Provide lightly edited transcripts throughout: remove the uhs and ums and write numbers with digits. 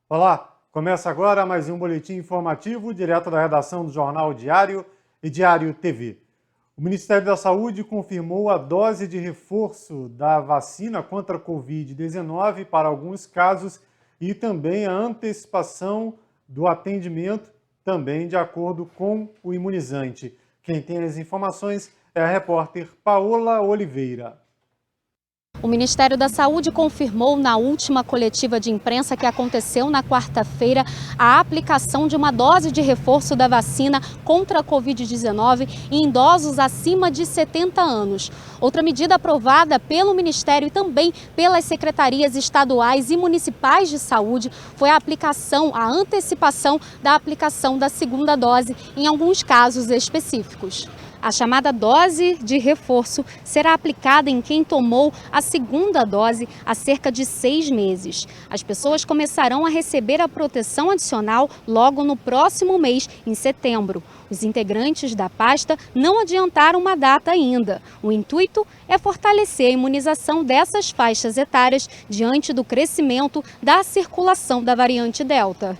Olá, começa agora mais um boletim informativo direto da redação do Jornal Diário e Diário TV. O Ministério da Saúde confirmou a dose de reforço da vacina contra a Covid-19 para alguns casos e também a antecipação do atendimento, também de acordo com o imunizante. Quem tem as informações é a repórter Paola Oliveira. O Ministério da Saúde confirmou na última coletiva de imprensa que aconteceu na quarta-feira a aplicação de uma dose de reforço da vacina contra a Covid-19 em idosos acima de 70 anos. Outra medida aprovada pelo Ministério e também pelas secretarias estaduais e municipais de saúde foi a antecipação da aplicação da segunda dose em alguns casos específicos. A chamada dose de reforço será aplicada em quem tomou a segunda dose há cerca de 6 meses. As pessoas começarão a receber a proteção adicional logo no próximo mês, em setembro. Os integrantes da pasta não adiantaram uma data ainda. O intuito é fortalecer a imunização dessas faixas etárias diante do crescimento da circulação da variante Delta.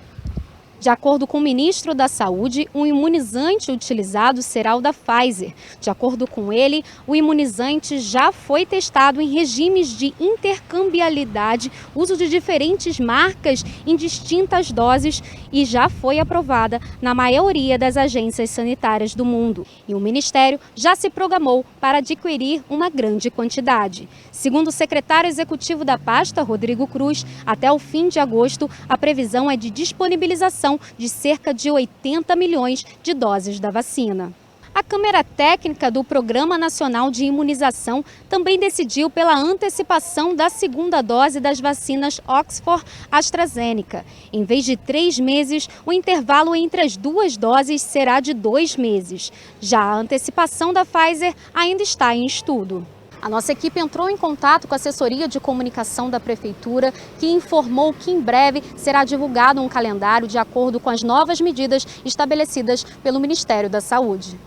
De acordo com o ministro da Saúde, o imunizante utilizado será o da Pfizer. De acordo com ele, o imunizante já foi testado em regimes de intercambiabilidade, uso de diferentes marcas em distintas doses e já foi aprovada na maioria das agências sanitárias do mundo. E o Ministério já se programou para adquirir uma grande quantidade. Segundo o secretário executivo da pasta, Rodrigo Cruz, até o fim de agosto, a previsão é de disponibilização de cerca de 80 milhões de doses da vacina. A Câmara Técnica do Programa Nacional de Imunização também decidiu pela antecipação da segunda dose das vacinas Oxford-AstraZeneca. Em vez de 3 meses, o intervalo entre as duas doses será de 2 meses. Já a antecipação da Pfizer ainda está em estudo. A nossa equipe entrou em contato com a assessoria de comunicação da Prefeitura, que informou que em breve será divulgado um calendário de acordo com as novas medidas estabelecidas pelo Ministério da Saúde.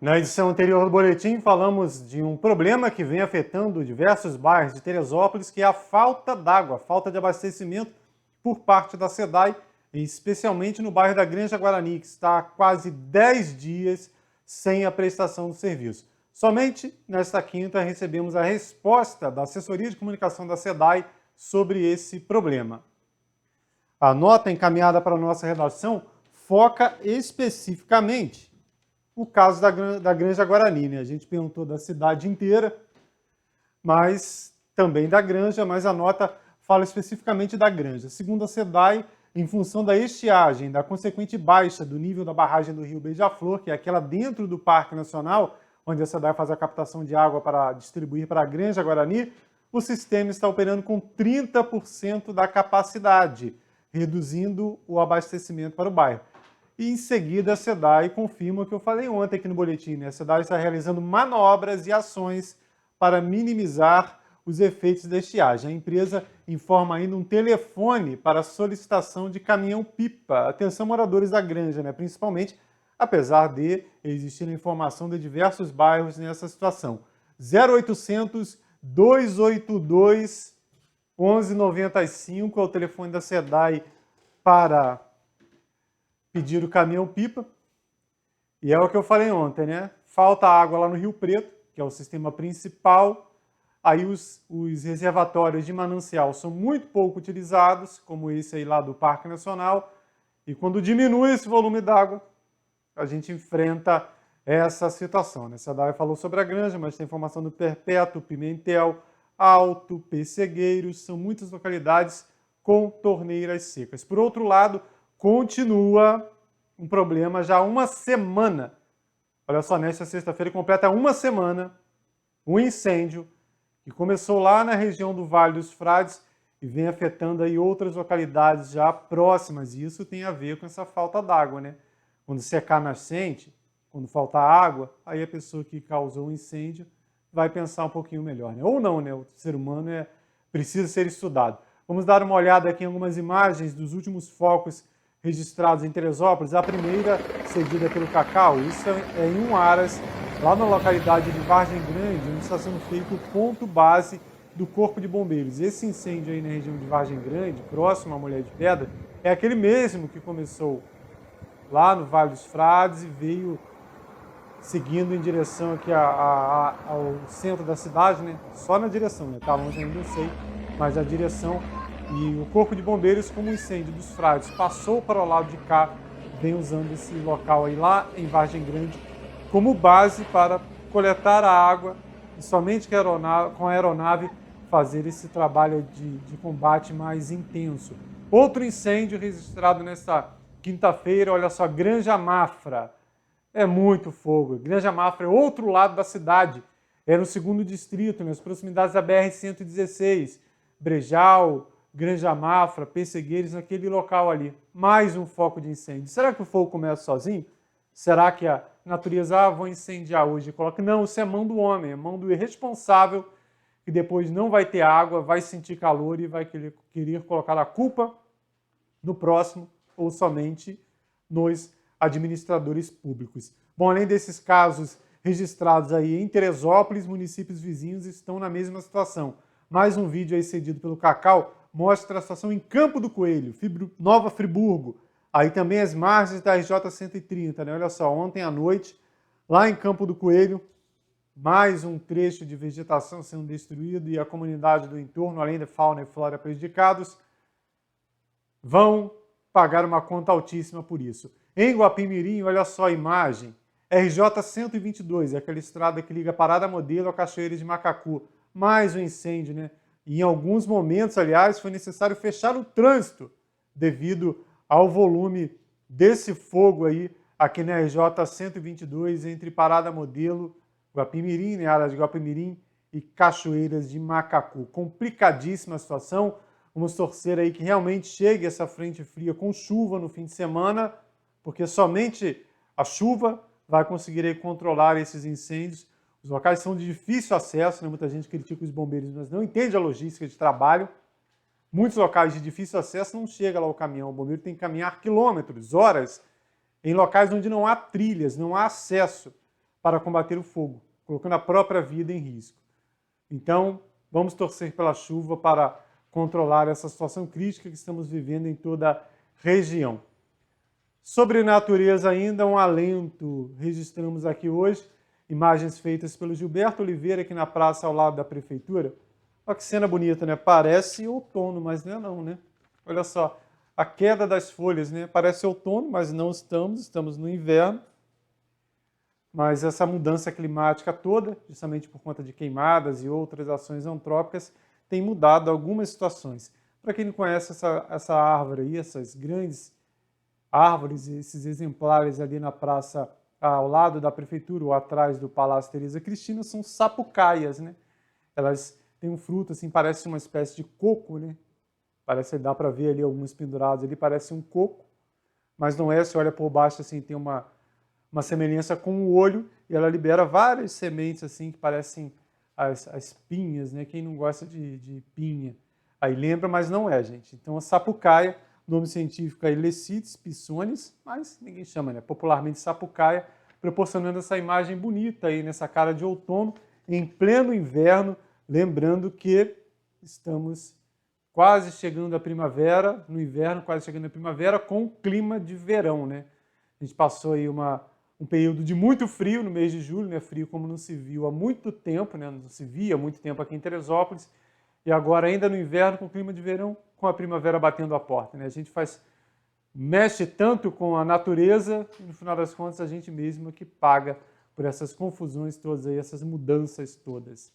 Na edição anterior do boletim, falamos de um problema que vem afetando diversos bairros de Teresópolis, que é a falta d'água, a falta de abastecimento por parte da SEDAI, especialmente no bairro da Granja Guarani, que está há quase 10 dias sem a prestação do serviço. Somente nesta quinta recebemos a resposta da assessoria de comunicação da SEDAI sobre esse problema. A nota encaminhada para a nossa redação foca especificamente o caso da Granja Guarani, né? A gente perguntou da cidade inteira, mas também da Granja, mas a nota fala especificamente da Granja. Segundo a SEDAI, em função da estiagem, da consequente baixa do nível da barragem do Rio Beija-Flor, que é aquela dentro do Parque Nacional, onde a SEDAI faz a captação de água para distribuir para a Granja Guarani, o sistema está operando com 30% da capacidade, reduzindo o abastecimento para o bairro. E em seguida a SEDAI confirma o que eu falei ontem aqui no boletim, né? A SEDAI está realizando manobras e ações para minimizar os efeitos da estiagem. A empresa informa ainda um telefone para solicitação de caminhão-pipa. Atenção, moradores da Granja, né? Principalmente, apesar de existir a informação de diversos bairros nessa situação. 0800 282 1195 é o telefone da SEDAI para pedir o caminhão-pipa. E é o que eu falei ontem, né? Falta água lá no Rio Preto, que é o sistema principal. Aí os reservatórios de manancial são muito pouco utilizados, como esse aí lá do Parque Nacional. E quando diminui esse volume d'água, a gente enfrenta essa situação, né? A SEDAI falou sobre a Granja, mas tem informação do Perpétuo, Pimentel, Alto, Pessegueiros, são muitas localidades com torneiras secas. Por outro lado, continua um problema já há uma semana. Olha só, nesta sexta-feira completa uma semana um incêndio que começou lá na região do Vale dos Frades e vem afetando aí outras localidades já próximas. E isso tem a ver com essa falta d'água, né? Quando secar a nascente, quando faltar água, aí a pessoa que causou o incêndio vai pensar um pouquinho melhor, né? Ou não, né? O ser humano precisa ser estudado. Vamos dar uma olhada aqui em algumas imagens dos últimos focos registrados em Teresópolis. A primeira cedida pelo Cacau, isso é em Uaras, lá na localidade de Vargem Grande, onde está sendo feito o ponto base do Corpo de Bombeiros. Esse incêndio aí na região de Vargem Grande, próximo à Mulher de Pedra, é aquele mesmo que começou lá no Vale dos Frades e veio seguindo em direção aqui ao centro da cidade, né? Só na direção, né? Tá longe ainda, não sei, mas a direção. E o Corpo de Bombeiros, como o incêndio dos Frades passou para o lado de cá, vem usando esse local aí lá em Vargem Grande como base para coletar a água e somente com a aeronave fazer esse trabalho de combate mais intenso. Outro incêndio registrado nesta quinta-feira, olha só, Granja Mafra. É muito fogo. Granja Mafra é outro lado da cidade. É no 2º distrito, nas proximidades da BR-116. Brejal, Granja Mafra, Pessegueiros, naquele local ali. Mais um foco de incêndio. Será que o fogo começa sozinho? Será que a natureza, vou incendiar hoje e coloca? Não, isso é mão do homem, é mão do irresponsável, que depois não vai ter água, vai sentir calor e vai querer colocar a culpa no próximo ou somente nos administradores públicos. Bom, além desses casos registrados aí em Teresópolis, municípios vizinhos estão na mesma situação. Mais um vídeo aí cedido pelo Cacau mostra a situação em Campo do Coelho, Nova Friburgo, aí também as margens da RJ-130, né? Olha só, ontem à noite, lá em Campo do Coelho, mais um trecho de vegetação sendo destruído e a comunidade do entorno, além da fauna e flora prejudicados, vão pagar uma conta altíssima por isso. Em Guapimirim, olha só a imagem, RJ-122, aquela estrada que liga Parada Modelo a Cachoeira de Macacu. Mais um incêndio, né? E em alguns momentos, aliás, foi necessário fechar o trânsito devido ao volume desse fogo aí aqui na RJ-122 entre Parada Modelo, Guapimirim, né, área de Guapimirim e Cachoeiras de Macacu. Complicadíssima a situação. Vamos torcer aí que realmente chegue essa frente fria com chuva no fim de semana, porque somente a chuva vai conseguir aí controlar esses incêndios. Os locais são de difícil acesso, né? Muita gente critica os bombeiros, mas não entende a logística de trabalho. Muitos locais de difícil acesso não chega lá o caminhão. O bombeiro tem que caminhar quilômetros, horas, em locais onde não há trilhas, não há acesso para combater o fogo, colocando a própria vida em risco. Então, vamos torcer pela chuva para controlar essa situação crítica que estamos vivendo em toda a região. Sobre natureza ainda, um alento registramos aqui hoje, imagens feitas pelo Gilberto Oliveira aqui na praça ao lado da prefeitura. Olha que cena bonita, né? Parece outono, mas não é não, né? Olha só, a queda das folhas, né? Parece outono, mas não estamos no inverno. Mas essa mudança climática toda, justamente por conta de queimadas e outras ações antrópicas, tem mudado algumas situações. Para quem não conhece essa árvore aí, essas grandes árvores, esses exemplares ali na praça ao lado da prefeitura ou atrás do Palácio Tereza Cristina, são sapucaias, né? Elas têm um fruto, assim, parece uma espécie de coco, né? Parece, dá para ver ali alguns pendurados ali, parece um coco, mas não é, se olha por baixo, assim, tem uma semelhança com o olho, e ela libera várias sementes, assim, que parecem as pinhas, né? Quem não gosta de pinha, aí lembra, mas não é, gente. Então, a sapucaia, nome científico é Lecites pissones, mas ninguém chama, né? Popularmente sapucaia, proporcionando essa imagem bonita aí, nessa cara de outono, em pleno inverno, lembrando que estamos quase chegando à primavera, no inverno, quase chegando à primavera, com clima de verão, né? A gente passou aí um período de muito frio no mês de julho, né? Frio como não se viu há muito tempo, né? Não se via há muito tempo aqui em Teresópolis, e agora ainda no inverno, com clima de verão, com a primavera batendo a porta, né? A gente mexe tanto com a natureza e no final das contas a gente mesmo que paga por essas confusões todas aí, essas mudanças todas.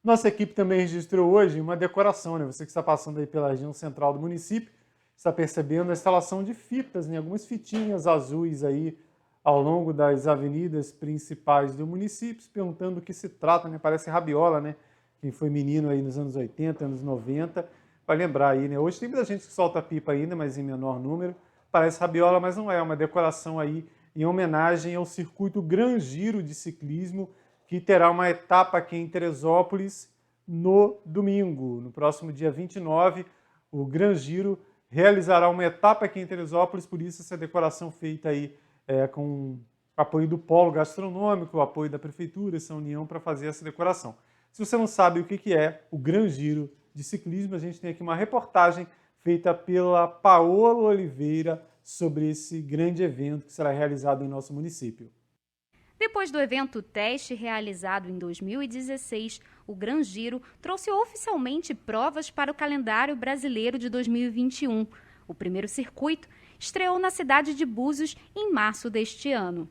Nossa equipe também registrou hoje uma decoração, né? Você que está passando aí pela região central do município está percebendo a instalação de fitas, né? Algumas fitinhas azuis aí ao longo das avenidas principais do município, perguntando do que se trata, né? Parece rabiola, né? Quem foi menino aí nos anos 80, anos 90, vai lembrar aí, né? Hoje tem muita gente que solta pipa ainda, mas em menor número. Parece rabiola, mas não é. Uma decoração aí em homenagem ao circuito Gran Giro de ciclismo, que terá uma etapa aqui em Teresópolis no domingo. No próximo dia 29, o Gran Giro realizará uma etapa aqui em Teresópolis, por isso essa decoração feita aí com apoio do Polo Gastronômico, o apoio da Prefeitura, essa união para fazer essa decoração. Se você não sabe o que é o Gran Giro de ciclismo, a gente tem aqui uma reportagem feita pela Paola Oliveira sobre esse grande evento que será realizado em nosso município. Depois do evento teste realizado em 2016, o Gran Giro trouxe oficialmente provas para o calendário brasileiro de 2021. O primeiro circuito estreou na cidade de Búzios em março deste ano.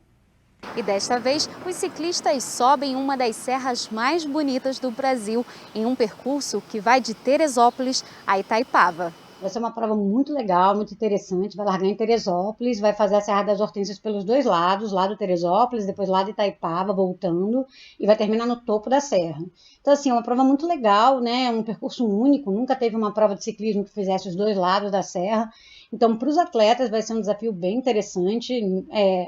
E desta vez, os ciclistas sobem uma das serras mais bonitas do Brasil, em um percurso que vai de Teresópolis a Itaipava. Vai ser uma prova muito legal, muito interessante. Vai largar em Teresópolis, vai fazer a Serra das Hortênsias pelos dois lados, lá do Teresópolis, depois lá de Itaipava, voltando, e vai terminar no topo da serra. Então, assim, é uma prova muito legal, né? Um percurso único, nunca teve uma prova de ciclismo que fizesse os dois lados da serra. Então, para os atletas vai ser um desafio bem interessante,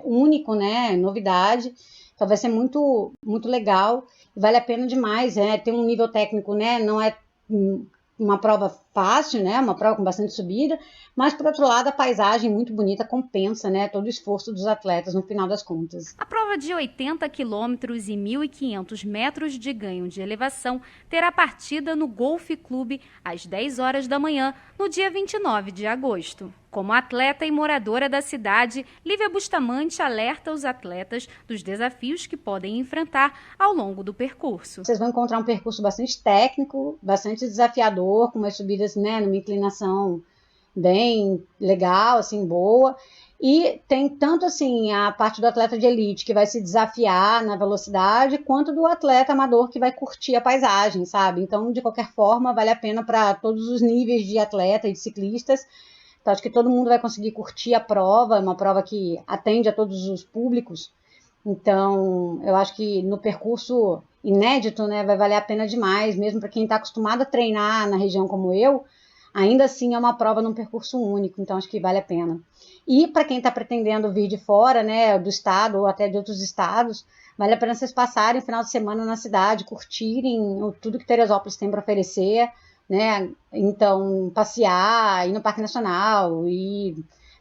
único, né? Novidade. Então, vai ser muito, muito legal. Vale a pena demais, tem um nível técnico, né? Não é uma prova fácil, né? Uma prova com bastante subida, mas, por outro lado, a paisagem muito bonita compensa, né? Todo o esforço dos atletas no final das contas. A prova de 80 quilômetros e 1.500 metros de ganho de elevação terá partida no Golf Clube às 10 horas da manhã, no dia 29 de agosto. Como atleta e moradora da cidade, Lívia Bustamante alerta os atletas dos desafios que podem enfrentar ao longo do percurso. Vocês vão encontrar um percurso bastante técnico, bastante desafiador, com umas subidas, né, numa inclinação bem legal, assim, boa. E tem tanto assim a parte do atleta de elite que vai se desafiar na velocidade, quanto do atleta amador que vai curtir a paisagem, sabe? Então, de qualquer forma, vale a pena para todos os níveis de atleta e de ciclistas. Então, acho que todo mundo vai conseguir curtir a prova, é uma prova que atende a todos os públicos. Então, eu acho que no percurso inédito, né, vai valer a pena demais, mesmo para quem está acostumado a treinar na região como eu, ainda assim é uma prova num percurso único, então acho que vale a pena. E para quem está pretendendo vir de fora, né, do estado ou até de outros estados, vale a pena vocês passarem o final de semana na cidade, curtirem tudo que Teresópolis tem para oferecer, né? Então, passear, ir no Parque Nacional,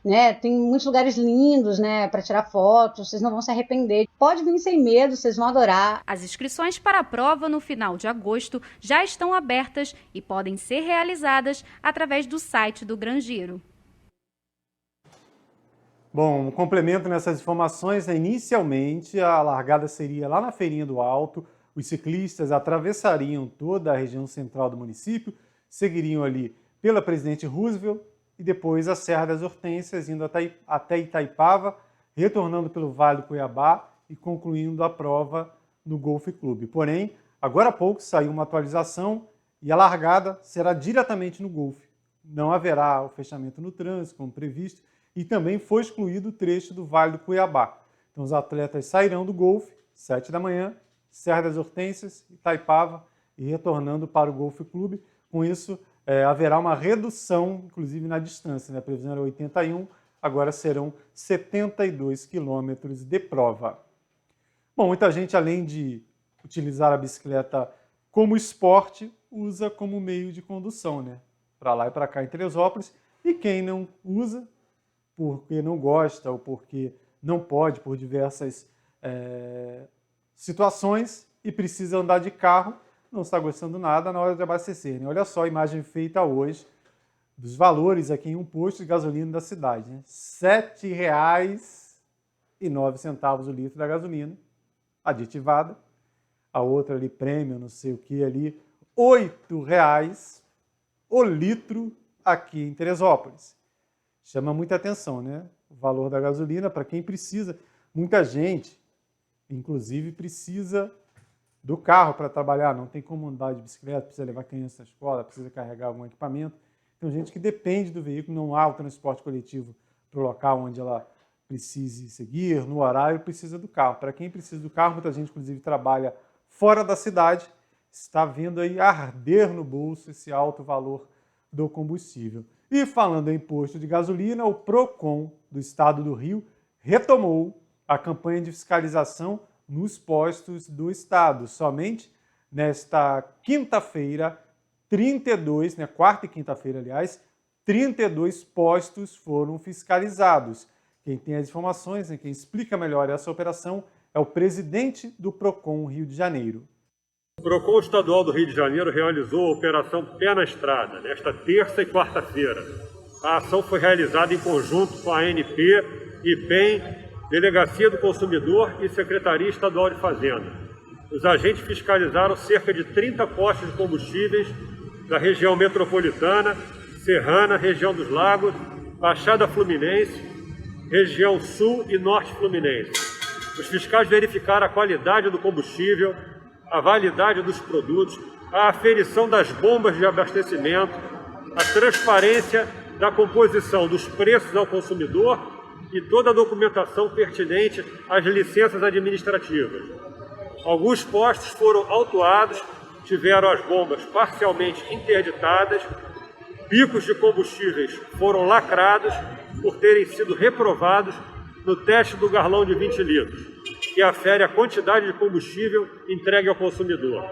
né? Tem muitos lugares lindos, né, para tirar fotos, vocês não vão se arrepender. Pode vir sem medo, vocês vão adorar. As inscrições para a prova no final de agosto já estão abertas e podem ser realizadas através do site do Gran Giro. Bom, um complemento nessas informações, né? Inicialmente a largada seria lá na Feirinha do Alto, os ciclistas atravessariam toda a região central do município, seguiriam ali pela Presidente Roosevelt e depois a Serra das Hortênsias, indo até Itaipava, retornando pelo Vale do Cuiabá e concluindo a prova no Golf Clube. Porém, agora há pouco saiu uma atualização e a largada será diretamente no Golf. Não haverá o fechamento no trânsito, como previsto, e também foi excluído o trecho do Vale do Cuiabá. Então os atletas sairão do Golf, 7 da manhã, Serra das Hortênsias, Itaipava e retornando para o Golf Clube. Com isso, haverá uma redução, inclusive na distância, né? A previsão era 81, agora serão 72 quilômetros de prova. Bom, muita gente, além de utilizar a bicicleta como esporte, usa como meio de condução, né? Para lá e para cá em Teresópolis. E quem não usa, porque não gosta ou porque não pode, por diversas situações, e precisa andar de carro, não está gostando nada na hora de abastecer, né? Olha só a imagem feita hoje dos valores aqui em um posto de gasolina da cidade, né? R$ 7,09 o litro da gasolina aditivada, a outra ali, prêmio, não sei o que ali, R$ 8,00 o litro aqui em Teresópolis. Chama muita atenção, né? O valor da gasolina para quem precisa. Muita gente, inclusive, precisa do carro para trabalhar, não tem como andar de bicicleta, precisa levar criança à escola, precisa carregar algum equipamento. Tem gente que depende do veículo, não há o transporte coletivo para o local onde ela precise seguir, no horário, precisa do carro. Para quem precisa do carro, muita gente, inclusive, trabalha fora da cidade, está vendo aí arder no bolso esse alto valor do combustível. E falando em imposto de gasolina, o PROCON do estado do Rio retomou a campanha de fiscalização nos postos do estado. Somente nesta quinta-feira, 32, quarta e quinta-feira, aliás, 32 postos foram fiscalizados. Quem tem as informações, quem explica melhor essa operação, é o presidente do PROCON Rio de Janeiro. O PROCON Estadual do Rio de Janeiro realizou a Operação Pé na Estrada, nesta terça e quarta-feira. A ação foi realizada em conjunto com a ANP, IPEM, Delegacia do Consumidor e Secretaria Estadual de Fazenda. Os agentes fiscalizaram cerca de 30 postos de combustíveis da região metropolitana, serrana, região dos lagos, Baixada Fluminense, região sul e norte fluminense. Os fiscais verificaram a qualidade do combustível, a validade dos produtos, a aferição das bombas de abastecimento, a transparência da composição dos preços ao consumidor e toda a documentação pertinente às licenças administrativas. Alguns postos foram autuados, tiveram as bombas parcialmente interditadas, bicos de combustíveis foram lacrados por terem sido reprovados no teste do galão de 20 litros, que afere a quantidade de combustível entregue ao consumidor.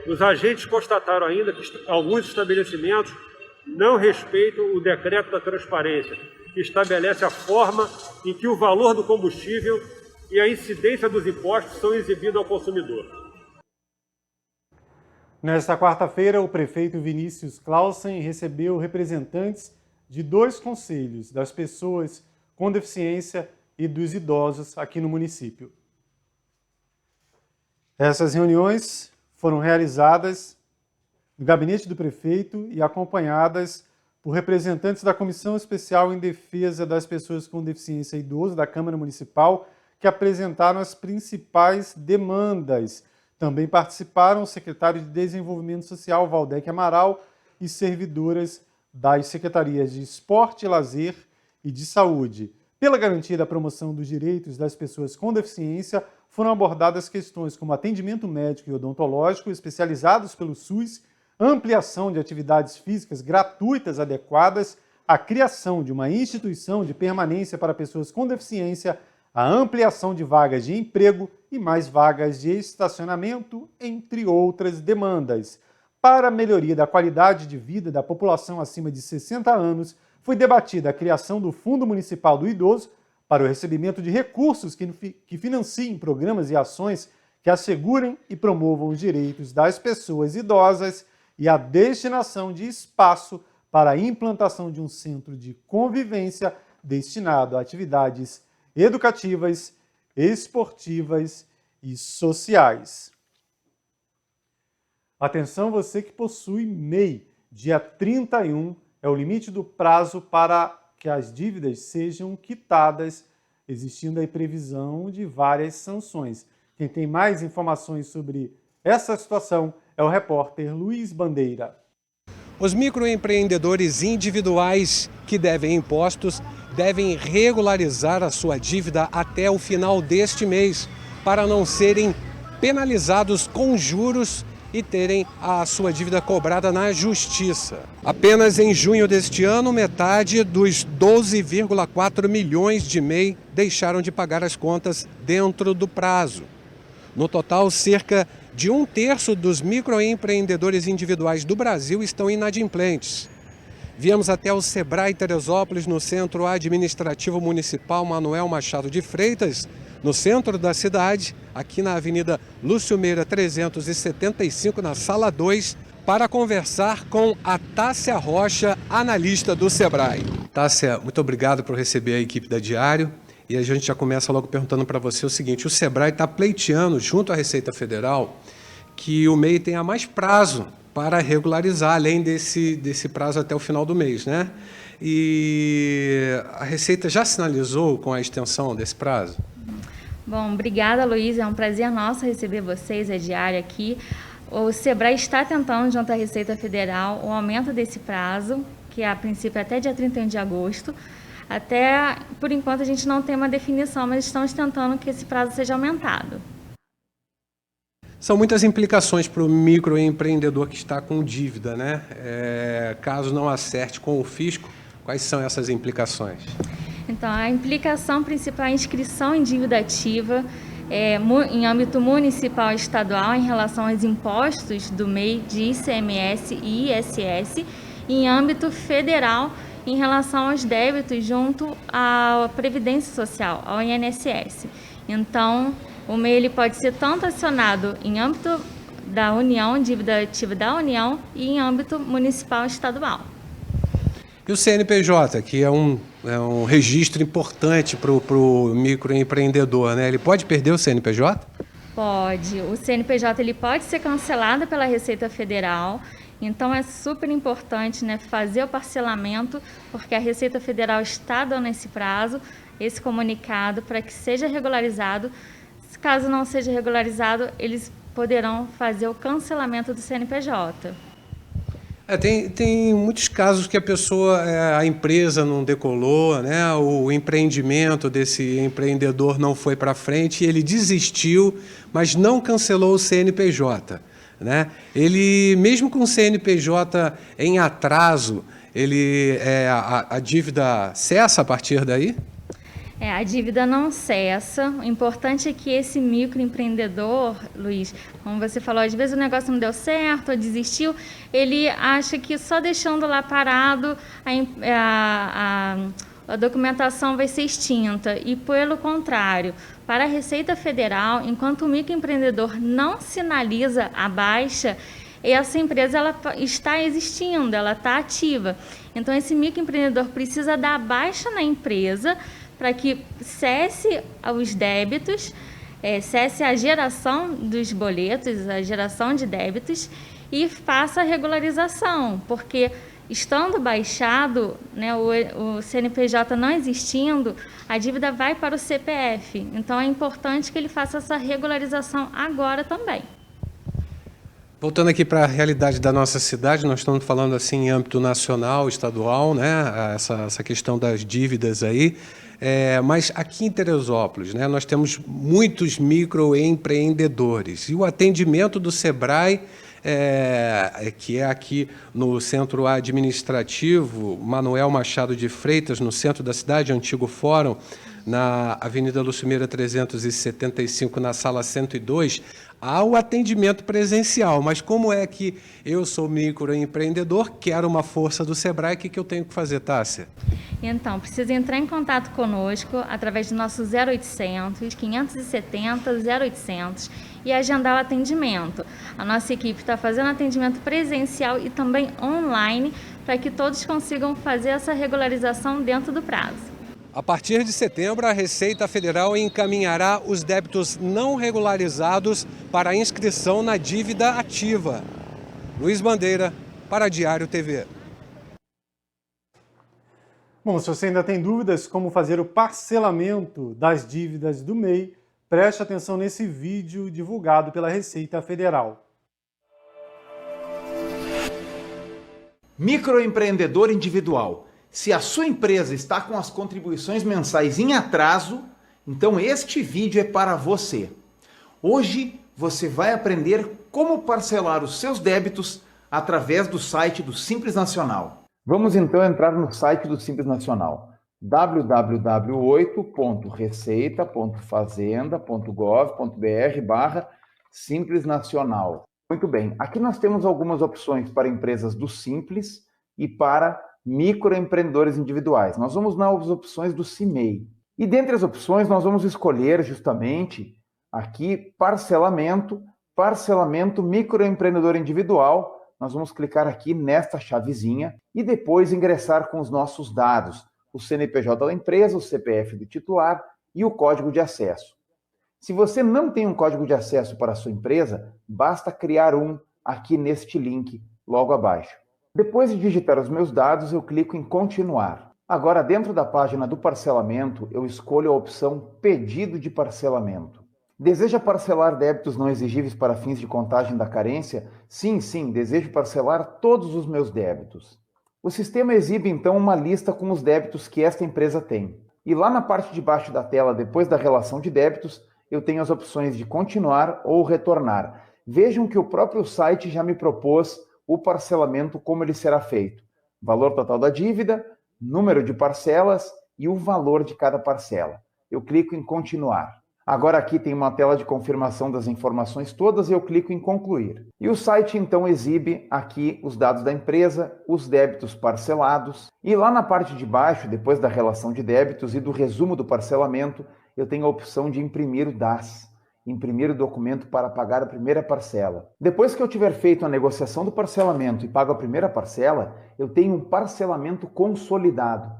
Os agentes constataram ainda que alguns estabelecimentos não respeitam o decreto da transparência, que estabelece a forma em que o valor do combustível e a incidência dos impostos são exibidos ao consumidor. Nesta quarta-feira, o prefeito Vinícius Clausen recebeu representantes de 2 conselhos, das pessoas com deficiência e dos idosos aqui no município. Essas reuniões foram realizadas no gabinete do prefeito e acompanhadas por representantes da Comissão Especial em Defesa das Pessoas com Deficiência e Idoso da Câmara Municipal, que apresentaram as principais demandas. Também participaram o secretário de Desenvolvimento Social, Valdec Amaral, e servidoras das secretarias de Esporte, Lazer e de Saúde. Pela garantia da promoção dos direitos das pessoas com deficiência, foram abordadas questões como atendimento médico e odontológico especializados pelo SUS, ampliação de atividades físicas gratuitas adequadas, a criação de uma instituição de permanência para pessoas com deficiência, a ampliação de vagas de emprego e mais vagas de estacionamento, entre outras demandas. Para a melhoria da qualidade de vida da população acima de 60 anos, foi debatida a criação do Fundo Municipal do Idoso para o recebimento de recursos que financiem programas e ações que assegurem e promovam os direitos das pessoas idosas e a destinação de espaço para a implantação de um centro de convivência destinado a atividades educativas, esportivas e sociais. Atenção você que possui MEI. Dia 31 é o limite do prazo para que as dívidas sejam quitadas, existindo aí previsão de várias sanções. Quem tem mais informações sobre essa situação é o repórter Luiz Bandeira. Os microempreendedores individuais que devem impostos devem regularizar a sua dívida até o final deste mês, para não serem penalizados com juros e terem a sua dívida cobrada na justiça. Apenas em junho deste ano, metade dos 12,4 milhões de MEI deixaram de pagar as contas dentro do prazo. No total, cerca de 1/3 dos microempreendedores individuais do Brasil estão inadimplentes. Viemos até o Sebrae Teresópolis, no Centro Administrativo Municipal Manuel Machado de Freitas, no centro da cidade, aqui na Avenida Lúcio Meira 375, na Sala 2, para conversar com a Tássia Rocha, analista do Sebrae. Tássia, muito obrigado por receber a equipe da Diário. E a gente já começa logo perguntando para você o seguinte: o Sebrae está pleiteando, junto à Receita Federal, que o MEI tenha mais prazo para regularizar, além desse prazo até o final do mês, né? E a Receita já sinalizou com a extensão desse prazo? Bom, obrigada, Luiz. É um prazer nosso receber vocês, a Diário, aqui. O Sebrae está tentando, junto à Receita Federal, o aumento desse prazo, que a princípio é até dia 31 de agosto. Até, por enquanto, a gente não tem uma definição, mas estamos tentando que esse prazo seja aumentado. São muitas implicações para o microempreendedor que está com dívida, né? Caso não acerte com o fisco, quais são essas implicações? Então, a implicação principal é a inscrição em dívida ativa em âmbito municipal e estadual em relação aos impostos do MEI de ICMS e ISS, e em âmbito federal em relação aos débitos junto à Previdência Social, ao INSS. Então, o MEI ele pode ser tanto acionado em âmbito da União, dívida ativa da União e em âmbito municipal e estadual. E o CNPJ, que é um registro importante para o microempreendedor, né? Ele pode perder o CNPJ? Pode. O CNPJ ele pode ser cancelado pela Receita Federal, então é super importante, né, fazer o parcelamento, porque a Receita Federal está dando esse prazo, esse comunicado, para que seja regularizado. Caso não seja regularizado, eles poderão fazer o cancelamento do CNPJ. Tem muitos casos que a empresa não decolou, né? O empreendimento desse empreendedor não foi para frente, ele desistiu, mas não cancelou o CNPJ, né? Ele, mesmo com o CNPJ em atraso, a dívida cessa a partir daí? A dívida não cessa. O importante é que esse microempreendedor, Luiz, como você falou, às vezes o negócio não deu certo, ou desistiu, ele acha que só deixando lá parado a documentação vai ser extinta. E pelo contrário, para a Receita Federal, enquanto o microempreendedor não sinaliza a baixa, essa empresa ela está existindo, ela está ativa. Então esse microempreendedor precisa dar baixa na empresa para que cesse os débitos, cesse a geração dos boletos, a geração de débitos e faça a regularização, porque estando baixado, né, o CNPJ não existindo, a dívida vai para o CPF. Então é importante que ele faça essa regularização agora também. Voltando aqui para a realidade da nossa cidade, nós estamos falando assim em âmbito nacional, estadual, né, essa questão das dívidas aí. Mas aqui em Teresópolis, né, nós temos muitos microempreendedores e o atendimento do SEBRAE, que é aqui no Centro Administrativo Manuel Machado de Freitas, no centro da cidade, antigo fórum, na Avenida Lucimira 375, na sala 102, há o atendimento presencial. Mas como é que eu sou microempreendedor, quero uma força do SEBRAE, o que eu tenho que fazer, Tássia? Então, precisa entrar em contato conosco através do nosso 0800 570 0800 e agendar o atendimento. A nossa equipe está fazendo atendimento presencial e também online para que todos consigam fazer essa regularização dentro do prazo. A partir de setembro, a Receita Federal encaminhará os débitos não regularizados para inscrição na dívida ativa. Luiz Bandeira, para Diário TV. Bom, se você ainda tem dúvidas como fazer o parcelamento das dívidas do MEI, preste atenção nesse vídeo divulgado pela Receita Federal. Microempreendedor individual. Se a sua empresa está com as contribuições mensais em atraso, então este vídeo é para você. Hoje você vai aprender como parcelar os seus débitos através do site do Simples Nacional. Vamos então entrar no site do Simples Nacional, www.receita.fazenda.gov.br/Simples Nacional. Muito bem, aqui nós temos algumas opções para empresas do Simples e para microempreendedores individuais. Nós vamos nas opções do CIMEI. E dentre as opções nós vamos escolher justamente aqui parcelamento microempreendedor individual. Nós vamos clicar aqui nesta chavezinha e depois ingressar com os nossos dados, o CNPJ da empresa, o CPF do titular e o código de acesso. Se você não tem um código de acesso para a sua empresa, basta criar um aqui neste link logo abaixo. Depois de digitar os meus dados, eu clico em continuar. Agora, dentro da página do parcelamento, eu escolho a opção pedido de parcelamento. Deseja parcelar débitos não exigíveis para fins de contagem da carência? Sim, desejo parcelar todos os meus débitos. O sistema exibe então uma lista com os débitos que esta empresa tem. E lá na parte de baixo da tela, depois da relação de débitos, eu tenho as opções de continuar ou retornar. Vejam que o próprio site já me propôs o parcelamento, como ele será feito. Valor total da dívida, número de parcelas e o valor de cada parcela. Eu clico em continuar. Agora aqui tem uma tela de confirmação das informações todas e eu clico em concluir. E o site então exibe aqui os dados da empresa, os débitos parcelados. E lá na parte de baixo, depois da relação de débitos e do resumo do parcelamento, eu tenho a opção de imprimir o DAS. imprimir o documento para pagar a primeira parcela. Depois que eu tiver feito a negociação do parcelamento e pago a primeira parcela, eu tenho um parcelamento consolidado.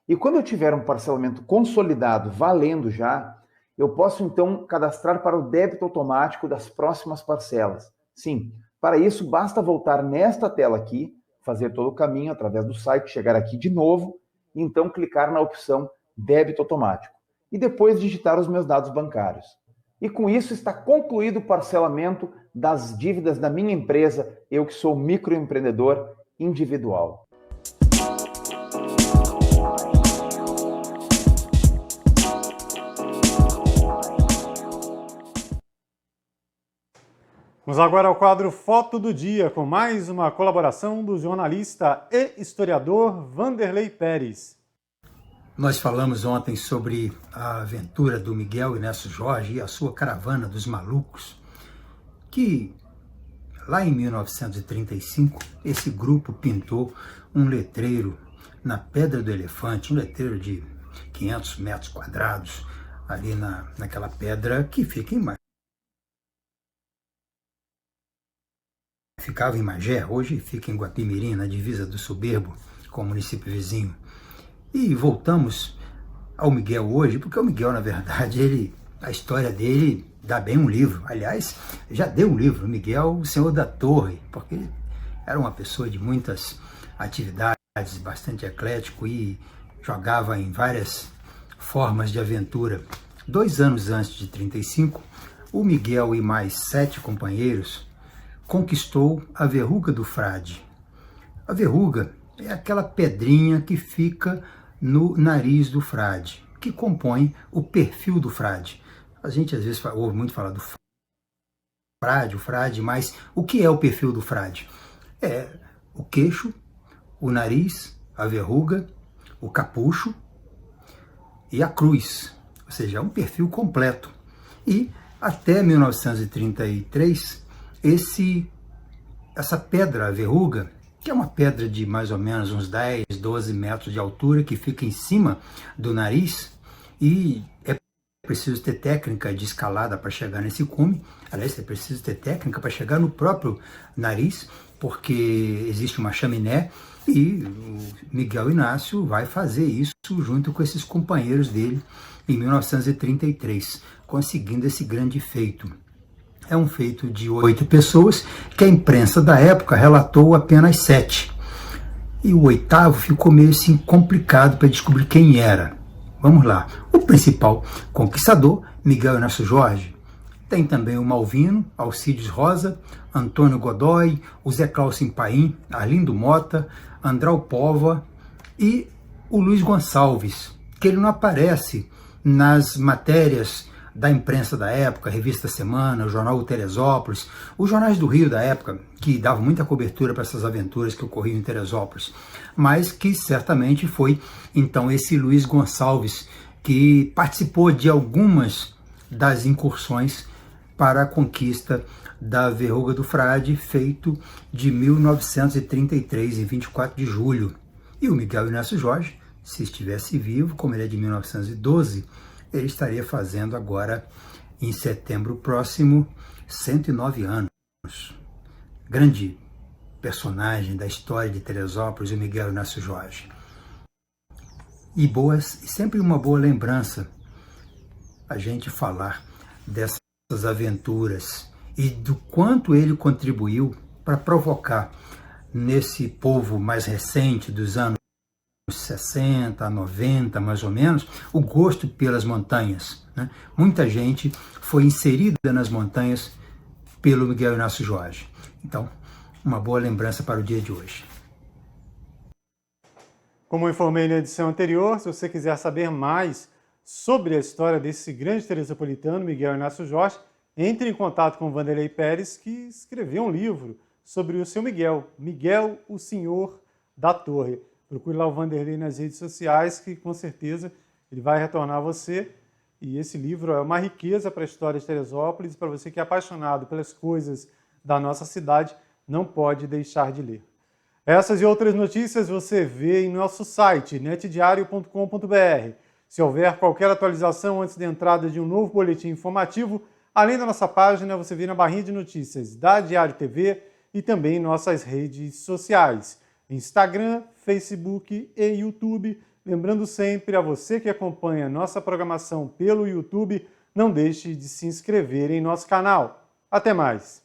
E quando eu tiver um parcelamento consolidado valendo já, eu posso então cadastrar para o débito automático das próximas parcelas. Sim, para isso basta voltar nesta tela aqui, fazer todo o caminho através do site, chegar aqui de novo e então clicar na opção débito automático e depois digitar os meus dados bancários. E com isso está concluído o parcelamento das dívidas da minha empresa, eu que sou microempreendedor individual. Vamos agora ao quadro Foto do Dia, com mais uma colaboração do jornalista e historiador Vanderlei Pérez. Nós falamos ontem sobre a aventura do Miguel Inácio Jorge e a sua caravana dos malucos, que lá em 1935 esse grupo pintou um letreiro na Pedra do Elefante, um letreiro de 500 metros quadrados, ali naquela pedra que ficava em Magé, hoje fica em Guapimirim, na divisa do Soberbo, com o município vizinho. E voltamos ao Miguel hoje, porque o Miguel, na verdade, a história dele dá bem um livro. Aliás, já deu um livro, Miguel, o Senhor da Torre, porque ele era uma pessoa de muitas atividades, bastante eclético e jogava em várias formas de aventura. 2 anos antes de 35, o Miguel e mais 7 companheiros conquistou a Verruga do Frade. A verruga é aquela pedrinha que fica no nariz do frade, que compõe o perfil do frade. A gente às vezes ouve muito falar do frade, mas o que é o perfil do frade? É o queixo, o nariz, a verruga, o capucho e a cruz, ou seja, é um perfil completo. E até 1933, essa pedra, a verruga, que é uma pedra de mais ou menos uns 10, 12 metros de altura, que fica em cima do nariz, e é preciso ter técnica de escalada para chegar nesse cume. Aliás, é preciso ter técnica para chegar no próprio nariz, porque existe uma chaminé, e o Miguel Inácio vai fazer isso junto com esses companheiros dele em 1933, conseguindo esse grande feito. É um feito de 8 pessoas, que a imprensa da época relatou apenas 7. E o 8º ficou meio assim complicado para descobrir quem era. Vamos lá. O principal conquistador, Miguel Inácio Jorge. Tem também o Malvino, Alcides Rosa, Antônio Godoy, o Zé Cláudio Paim, Arlindo Mota, Andral Pova e o Luiz Gonçalves, que ele não aparece nas matérias da imprensa da época, a Revista Semana, o Jornal Teresópolis, os jornais do Rio da época, que davam muita cobertura para essas aventuras que ocorriam em Teresópolis, mas que certamente foi, então, esse Luiz Gonçalves, que participou de algumas das incursões para a conquista da Verruga do Frade, feito de 1933, em 24 de julho. E o Miguel Inácio Jorge, se estivesse vivo, como ele é de 1912, ele estaria fazendo agora, em setembro próximo, 109 anos. Grande personagem da história de Teresópolis, o Miguel Inácio Jorge. E sempre uma boa lembrança a gente falar dessas aventuras e do quanto ele contribuiu para provocar nesse povo mais recente dos anos 60, 90, mais ou menos, o gosto pelas montanhas, né? Muita gente foi inserida nas montanhas pelo Miguel Inácio Jorge. Então, uma boa lembrança para o dia de hoje. Como eu informei na edição anterior, se você quiser saber mais sobre a história desse grande teresopolitano, Miguel Inácio Jorge, entre em contato com o Vanderlei Pérez, que escreveu um livro sobre o seu Miguel, Miguel, o Senhor da Torre. Procure lá o Vanderlei nas redes sociais, que com certeza ele vai retornar a você. E esse livro é uma riqueza para a história de Teresópolis, para você que é apaixonado pelas coisas da nossa cidade, não pode deixar de ler. Essas e outras notícias você vê em nosso site, netdiario.com.br. Se houver qualquer atualização antes da entrada de um novo boletim informativo, Além da nossa página, você vê na barrinha de notícias da Diário TV e também em nossas redes sociais, Instagram, Facebook e YouTube. Lembrando sempre a você que acompanha nossa programação pelo YouTube, não deixe de se inscrever em nosso canal. Até mais!